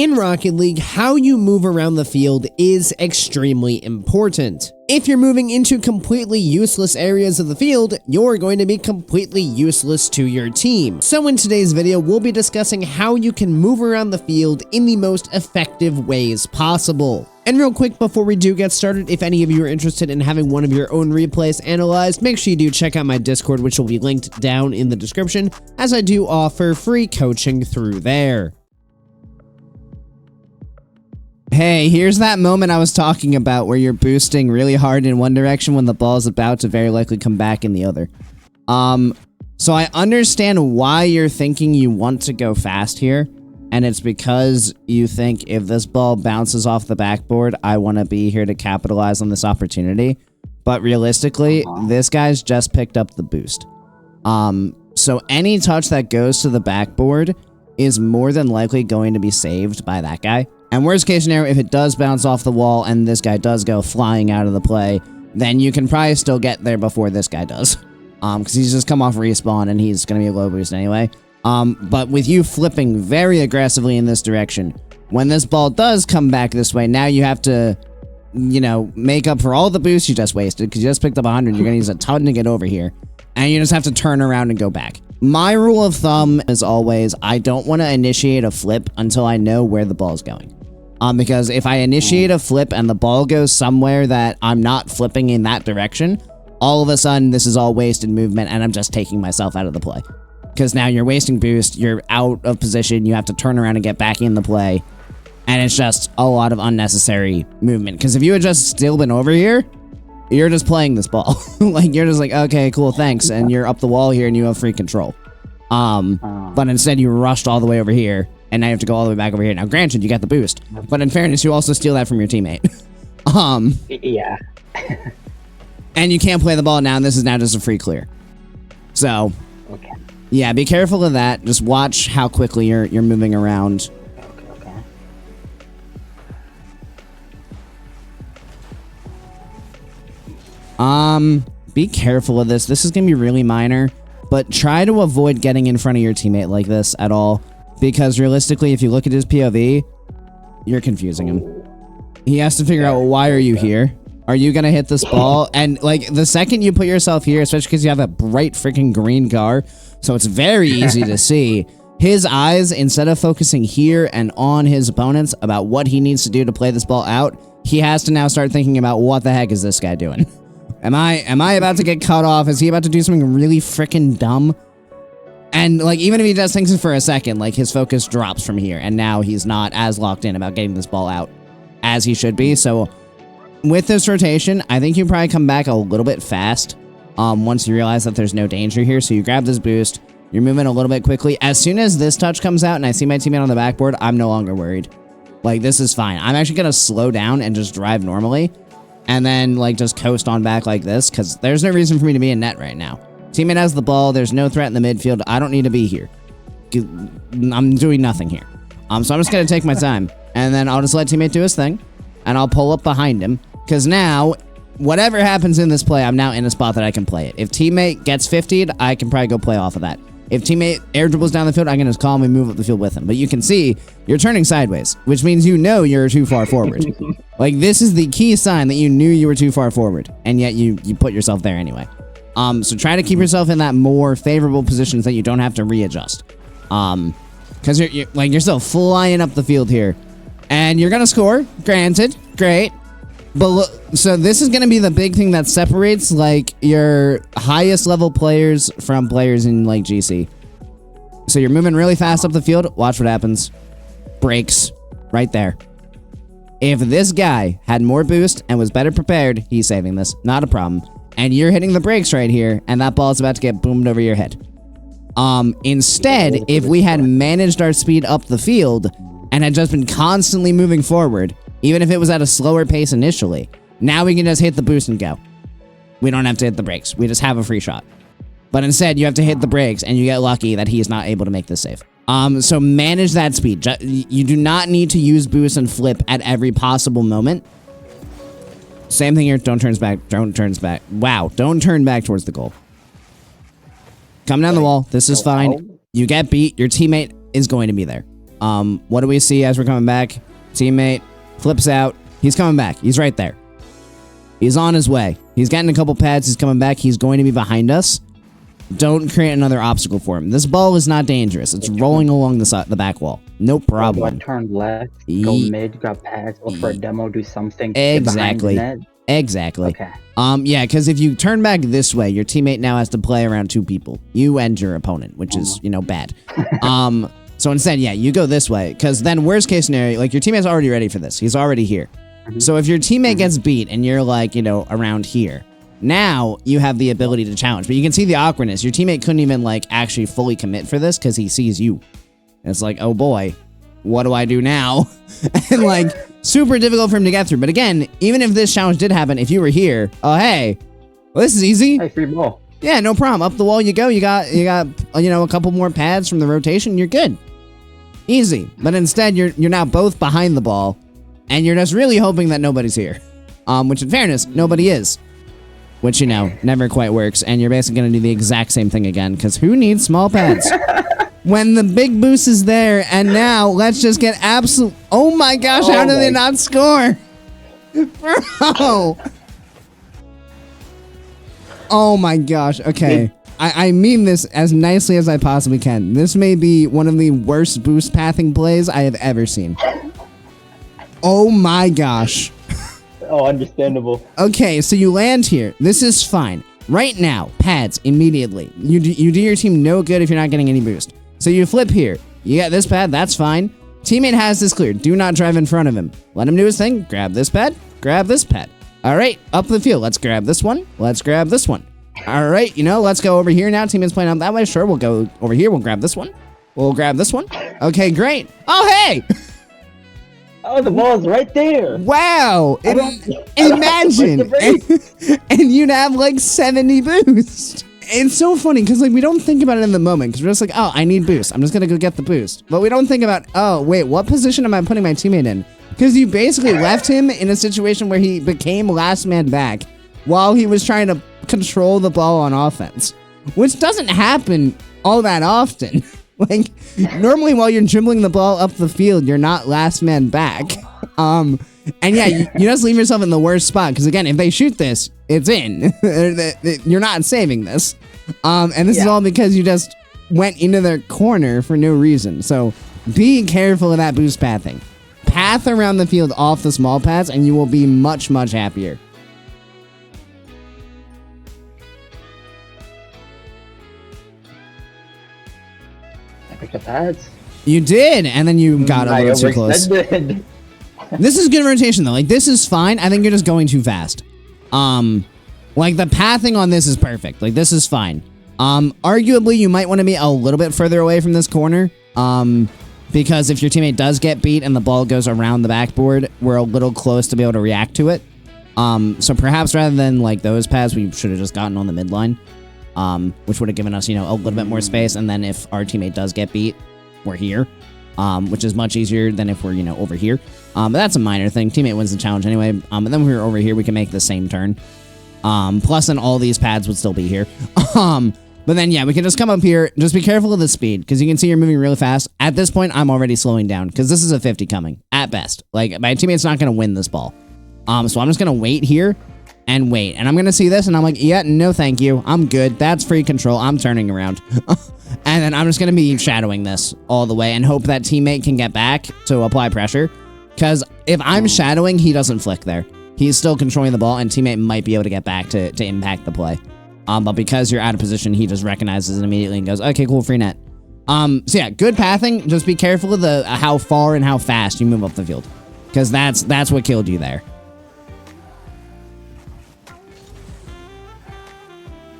In Rocket League, how you move around the field is extremely important. If you're moving into completely useless areas of the field, you're going to be completely useless to your team. So in today's video, we'll be discussing how you can move around the field in the most effective ways possible. And real quick, before we do get started, if any of you are interested in having one of your own replays analyzed, make sure you do check out my Discord, which will be linked down in the description, as I do offer free coaching through there. Hey, here's that moment I was talking about where you're boosting really hard in one direction when the ball is about to very likely come back in the other. So I understand why you're thinking you want to go fast here, and it's because you think if this ball bounces off the backboard, I want to be here to capitalize on this opportunity. But realistically, this guy's just picked up the boost. So any touch that goes to the backboard is more than likely going to be saved by that guy. And worst case scenario, if it does bounce off the wall and this guy does go flying out of the play, then you can probably still get there before this guy does. Because he's just come off respawn and he's going to be a low boost anyway. But with you flipping very aggressively in this direction, when this ball does come back this way, now you have to, you know, make up for all the boosts you just wasted, because you just picked up 100. You're going to use a ton to get over here. And you just have to turn around and go back. My rule of thumb is always, I don't want to initiate a flip until I know where the ball's going. Because if I initiate a flip and the ball goes somewhere that I'm not flipping in that direction, all of a sudden this is all wasted movement and I'm just taking myself out of the play. Because now you're wasting boost, you're out of position, you have to turn around and get back in the play, and it's just a lot of unnecessary movement. Because if you had just still been over here, you're just playing this ball. Like, you're just like, okay, cool, thanks, and you're up the wall here and you have free control. But instead you rushed all the way over here, and now you have to go all the way back over here. Now, granted, you got the boost, but in fairness, you also steal that from your teammate. Yeah. And you can't play the ball now, and this is now just a free clear. So, Okay. yeah, be careful of that. Just watch how quickly you're moving around. Okay. Be careful of this. This is gonna be really minor, but try to avoid getting in front of your teammate like this at all. Because realistically, if you look at his POV, you're confusing him. He has to figure out, why are you here? Are you going to hit this ball? And, like, the second you put yourself here, especially because you have a bright freaking green car, so it's very easy to see, his eyes, instead of focusing here and on his opponents about what he needs to do to play this ball out, he has to now start thinking about, what the heck is this guy doing? Am I about to get cut off? Is he about to do something really freaking dumb? And, like, even if he just thinks it for a second, like, his focus drops from here, and now he's not as locked in about getting this ball out as he should be. So, with this rotation, I think you probably come back a little bit fast once you realize that there's no danger here. So, you grab this boost, you're moving a little bit quickly. As soon as this touch comes out and I see my teammate on the backboard, I'm no longer worried. Like, this is fine. I'm actually going to slow down and just drive normally, and then, like, just coast on back like this, because there's no reason for me to be in net right now. Teammate has the ball. There's no threat in the midfield. I don't need to be here. I'm doing nothing here. So I'm just going to take my time. And then I'll just let teammate do his thing. And I'll pull up behind him. Because now, whatever happens in this play, I'm now in a spot that I can play it. If teammate gets 50'd, I can probably go play off of that. If teammate air dribbles down the field, I can just calmly move up the field with him. But you can see, you're turning sideways. Which means you know you're too far forward. Like, this is the key sign that you knew you were too far forward. And yet you put yourself there anyway. So try to keep yourself in that more favorable position so that you don't have to readjust. Because you're still flying up the field here. And you're going to score, granted, great. But look, so this is going to be the big thing that separates, like, your highest level players from players in, like, GC. So you're moving really fast up the field, watch what happens. Breaks, right there. If this guy had more boost and was better prepared, he's saving this, not a problem. And you're hitting the brakes right here, and that ball is about to get boomed over your head. Instead, if we had managed our speed up the field and had just been constantly moving forward, even if it was at a slower pace initially, now we can just hit the boost and go. We don't have to hit the brakes. We just have a free shot. But instead, you have to hit the brakes, and you get lucky that he's not able to make this save. So manage that speed. You do not need to use boost and flip at every possible moment. Same thing here. Don't turn back. Don't turn back. Wow. Don't turn back towards the goal. Come down the wall. This is fine. You get beat. Your teammate is going to be there. What do we see as we're coming back? Teammate flips out. He's coming back. He's right there. He's on his way. He's getting a couple pads. He's coming back. He's going to be behind us. Don't create another obstacle for him. This ball is not dangerous. It's rolling along the back wall. No problem. Turn left, go mid, grab pads, look for a demo, do something. Exactly. Exactly. Okay. Yeah, because if you turn back this way, your teammate now has to play around 2 people. You and your opponent, which is, bad. So instead, yeah, you go this way, because then worst case scenario, like your teammate's already ready for this. He's already here. So if your teammate gets beat and you're like, around here, now you have the ability to challenge. But you can see the awkwardness. Your teammate couldn't even like actually fully commit for this because he sees you. And it's like, oh boy, what do I do now? And like super difficult for him to get through. But again, even if this challenge did happen, if you were here, oh hey, well, this is easy. Hey, free ball. Yeah, no problem. Up the wall you go. You got a couple more pads from the rotation. You're good. Easy. But instead, you're now both behind the ball, and you're just really hoping that nobody's here. Which in fairness, nobody is. Which, never quite works, and you're basically going to do the exact same thing again, because who needs small pads? When the big boost is there, and now let's just get absolute... Oh my gosh, how did they not score? Bro! Oh my gosh, okay. I mean this as nicely as I possibly can. This may be one of the worst boost pathing plays I have ever seen. Oh my gosh. Oh, understandable. Okay, so you land here. This is fine. Right now, pads immediately. You do your team no good if you're not getting any boost. So you flip here. You get this pad, that's fine. Teammate has this cleared. Do not drive in front of him. Let him do his thing. Grab this pad. Grab this pad. All right, up the field. Let's grab this one. Let's grab this one. All right, let's go over here now. Teammate's playing out that way. Sure, we'll go over here. We'll grab this one. We'll grab this one. Okay, great. Oh, hey! Oh, the ball's right there. Wow. Imagine. And you'd have like 70 boost. It's so funny because like we don't think about it in the moment because we're just like, oh, I need boost. I'm just going to go get the boost. But we don't think about, oh, wait, what position am I putting my teammate in? Because you basically left him in a situation where he became last man back while he was trying to control the ball on offense, which doesn't happen all that often. Like, normally while you're dribbling the ball up the field, you're not last man back. And yeah, you just leave yourself in the worst spot. Because again, if they shoot this, it's in. You're not saving this. And this is all because you just went into their corner for no reason. So be careful of that boost pathing. Path around the field off the small paths, and you will be much, much happier. Pick the pads. You did, and then you got a little too close. This is good rotation though. Like this is fine. I think you're just going too fast. Like the pathing on this is perfect. Like this is fine. Arguably you might want to be a little bit further away from this corner. Because if your teammate does get beat and the ball goes around the backboard, we're a little close to be able to react to it. So perhaps rather than like those paths, we should have just gotten on the midline. Which would have given us, a little bit more space. And then if our teammate does get beat, we're here, which is much easier than if we're, over here. But that's a minor thing. Teammate wins the challenge anyway. And then when we're over here, we can make the same turn. Plus then all these pads would still be here. But then, yeah, we can just come up here. Just be careful of the speed because you can see you're moving really fast. At this point, I'm already slowing down because this is a 50 coming at best. Like my teammate's not going to win this ball. So I'm just going to wait here. And wait, and I'm gonna see this, and I'm like, yeah, no, thank you. I'm good. That's free control. I'm turning around. And then I'm just gonna be shadowing this all the way and hope that teammate can get back to apply pressure. Because if I'm shadowing, he doesn't flick there. He's still controlling the ball, and teammate might be able to get back to impact the play. But because you're out of position, he just recognizes it immediately and goes, okay, cool, free net. So yeah, good pathing. Just be careful of the how far and how fast you move up the field. Because that's what killed you there.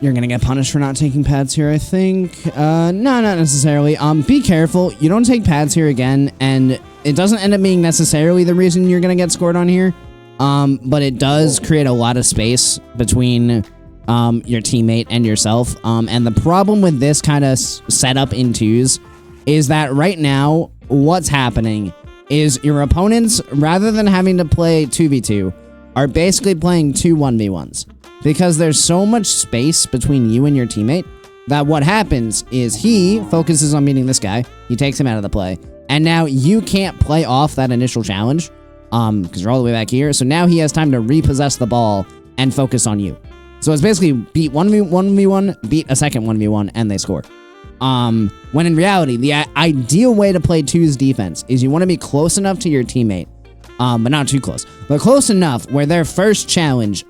You're gonna get punished for not taking pads here, I think. No, not necessarily. Be careful. You don't take pads here again, and it doesn't end up being necessarily the reason you're gonna get scored on here. But it does create a lot of space between your teammate and yourself. And the problem with this kind of setup in twos is that right now, what's happening is your opponents, rather than having to play 2v2, are basically playing 2 1v1s. Because there's so much space between you and your teammate that what happens is he focuses on beating this guy. He takes him out of the play. And now you can't play off that initial challenge because you're all the way back here. So now he has time to repossess the ball and focus on you. So it's basically beat 1v1, beat a second 1v1, and they score. When in reality, the ideal way to play 2's defense is you want to be close enough to your teammate, but not too close, but close enough where their first challenge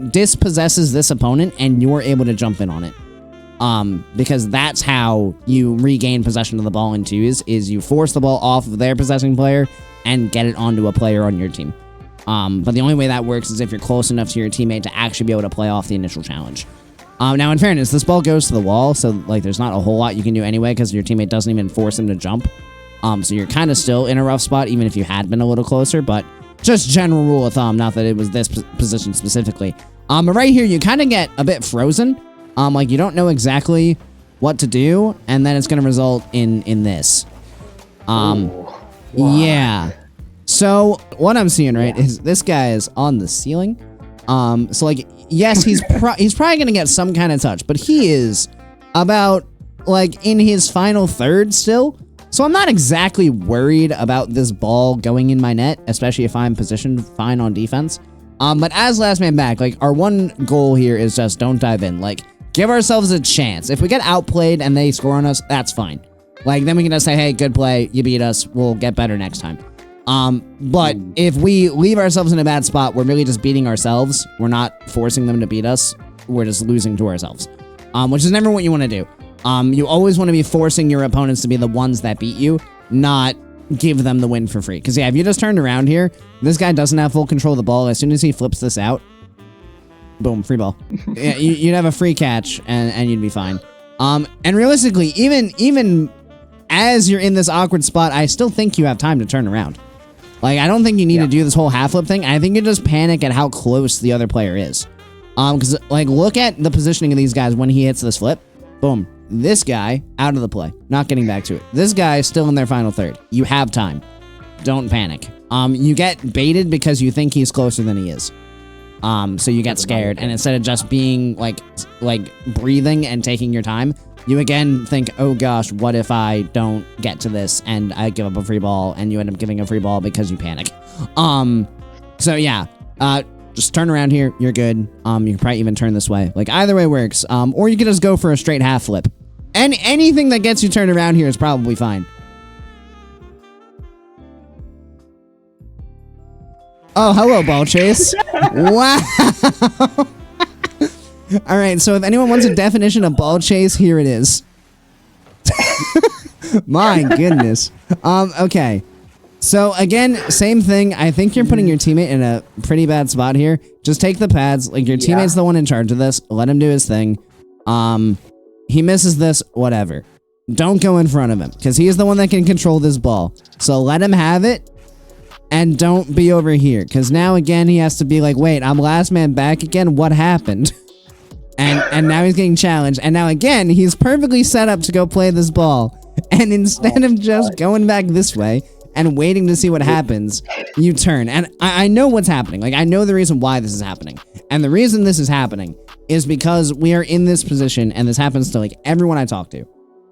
dispossesses this opponent and you're able to jump in on it. Because that's how you regain possession of the ball in 2's, is you force the ball off of their possessing player and get it onto a player on your team. But the only way that works is if you're close enough to your teammate to actually be able to play off the initial challenge. Now, in fairness, this ball goes to the wall, so like there's not a whole lot you can do anyway because your teammate doesn't even force him to jump. So you're kind of still in a rough spot, even if you had been a little closer, but just general rule of thumb, not that it was this position specifically. But right here, you kind of get a bit frozen. Like you don't know exactly what to do, and then it's going to result in this. Yeah. So what I'm seeing, right, is this guy is on the ceiling. So like, yes, he's probably going to get some kind of touch, but he is about like in his final third still. So I'm not exactly worried about this ball going in my net, especially if I'm positioned fine on defense. But as last man back, like our one goal here is just don't dive in. Like, give ourselves a chance. If we get outplayed and they score on us, that's fine. Like, then we can just say, hey, good play, you beat us, we'll get better next time. But if we leave ourselves in a bad spot, we're really just beating ourselves. We're not forcing them to beat us. We're just losing to ourselves. Which is never what you want to do. You always want to be forcing your opponents to be the ones that beat you, not give them the win for free. Because, yeah, if you just turned around here, this guy doesn't have full control of the ball. As soon as he flips this out, boom, free ball. Yeah, you'd have a free catch, and you'd be fine. And realistically, even as you're in this awkward spot, I still think you have time to turn around. Like, I don't think you need to do this whole half flip thing. I think you just panic at how close the other player is. Because, like, look at the positioning of these guys when he hits this flip. Boom. This guy, out of the play. Not getting back to it. This guy is still in their final third. You have time. Don't panic. You get baited because you think he's closer than he is. So you get scared, and instead of just being, like breathing and taking your time, you again think, oh gosh, what if I don't get to this and I give up a free ball, and you end up giving a free ball because you panic. So yeah, just turn around here, you're good. You can probably even turn this way. Like, either way works. Or you can just go for a straight half flip. And anything that gets you turned around here is probably fine. Oh, hello, ball chase. Wow. All right, so if anyone wants a definition of ball chase, here it is. My goodness. Okay. So again, same thing. I think you're putting your teammate in a pretty bad spot here. Just take the pads. Like, your teammate's the one in charge of this. Let him do his thing. He misses this, whatever. Don't go in front of him, because he is the one that can control this ball. So let him have it. And don't be over here, because now again he has to be like, wait, I'm last man back again? What happened? And now he's getting challenged. And now again, he's perfectly set up to go play this ball. And instead of just going back this way and waiting to see what happens, you turn. And I know what's happening. Like, I know the reason why this is happening. And the reason this is happening is because we are in this position, and this happens to, like, everyone I talk to.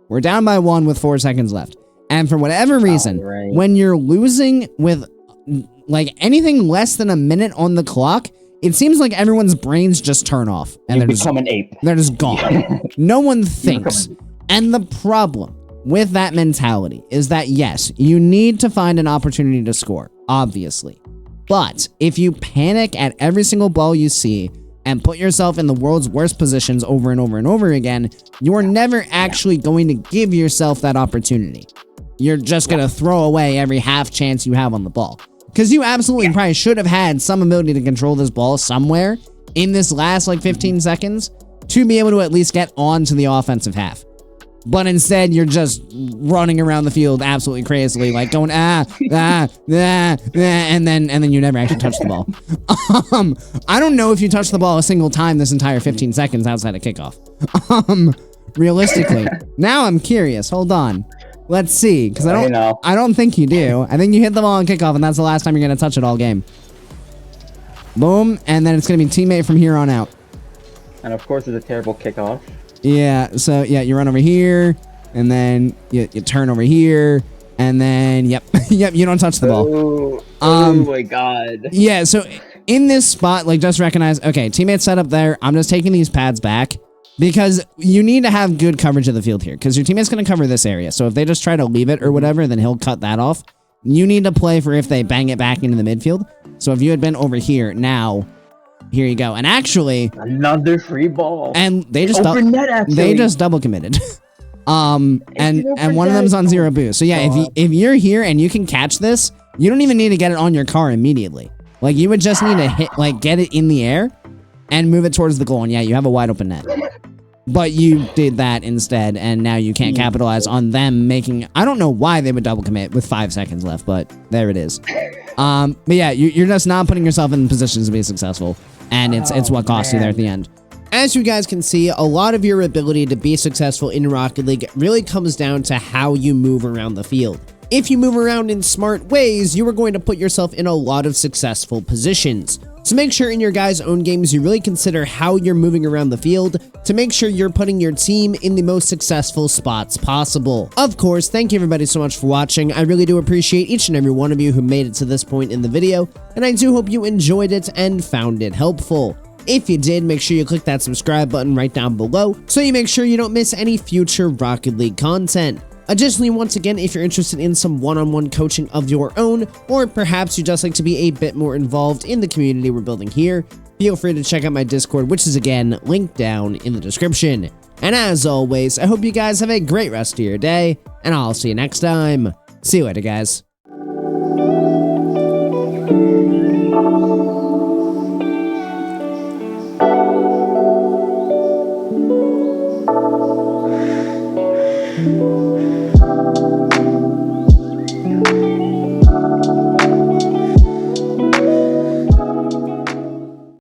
We're down by 1 with 4 seconds left. And for whatever reason, when you're losing with, like, anything less than a minute on the clock, it seems like everyone's brains just turn off. And an ape. They're just gone. No one thinks. And the problem with that mentality is that, yes, you need to find an opportunity to score, obviously. But if you panic at every single ball you see and put yourself in the world's worst positions over and over and over again, you're never actually going to give yourself that opportunity. You're just going to throw away every half chance you have on the ball. Because you absolutely probably should have had some ability to control this ball somewhere in this last, like, 15 seconds to be able to at least get onto the offensive half. But instead, you're just running around the field absolutely crazily, like going, and then you never actually touch the ball. I don't know if you touched the ball a single time this entire 15 seconds outside of kickoff. Realistically. Now I'm curious. Hold on. Let's see, because I don't think you do. I think you hit the ball on kickoff, and that's the last time you're going to touch it all game. Boom, and then it's going to be teammate from here on out. And of course, it's a terrible kickoff. Yeah, so yeah, you run over here, and then you turn over here, And then, yep, yep, you don't touch the ball. Oh my god. Yeah, so in this spot, like, just recognize, okay, teammates set up there. I'm just taking these pads back because you need to have good coverage of the field here because your teammate's going to cover this area. So if they just try to leave it or whatever, then he'll cut that off. You need to play for if they bang it back into the midfield. So if you had been over here, now, here you go. And actually... Another free ball. And they just, double committed. And one of them's on 0 boost. So yeah, if you're here and you can catch this, you don't even need to get it on your car immediately. Like, you would just need to hit, like, get it in the air and move it towards the goal. And yeah, you have a wide open net. But you did that instead, and now you can't capitalize on them making... I don't know why they would double commit with 5 seconds left, but there it is. But yeah, you're just not putting yourself in positions to be successful, and it's what costs you there at the end. As you guys can see, a lot of your ability to be successful in Rocket League really comes down to how you move around the field. If you move around in smart ways, you are going to put yourself in a lot of successful positions. So make sure in your guys' own games you really consider how you're moving around the field to make sure you're putting your team in the most successful spots possible. Of course, thank you everybody so much for watching. I really do appreciate each and every one of you who made it to this point in the video, and I do hope you enjoyed it and found it helpful. If you did, make sure you click that subscribe button right down below so you make sure you don't miss any future Rocket League content. Additionally, once again, if you're interested in some one-on-one coaching of your own, or perhaps you just like to be a bit more involved in the community we're building here, feel free to check out my Discord, which is again linked down in the description. And as always, I hope you guys have a great rest of your day, and I'll see you next time. See you later, guys.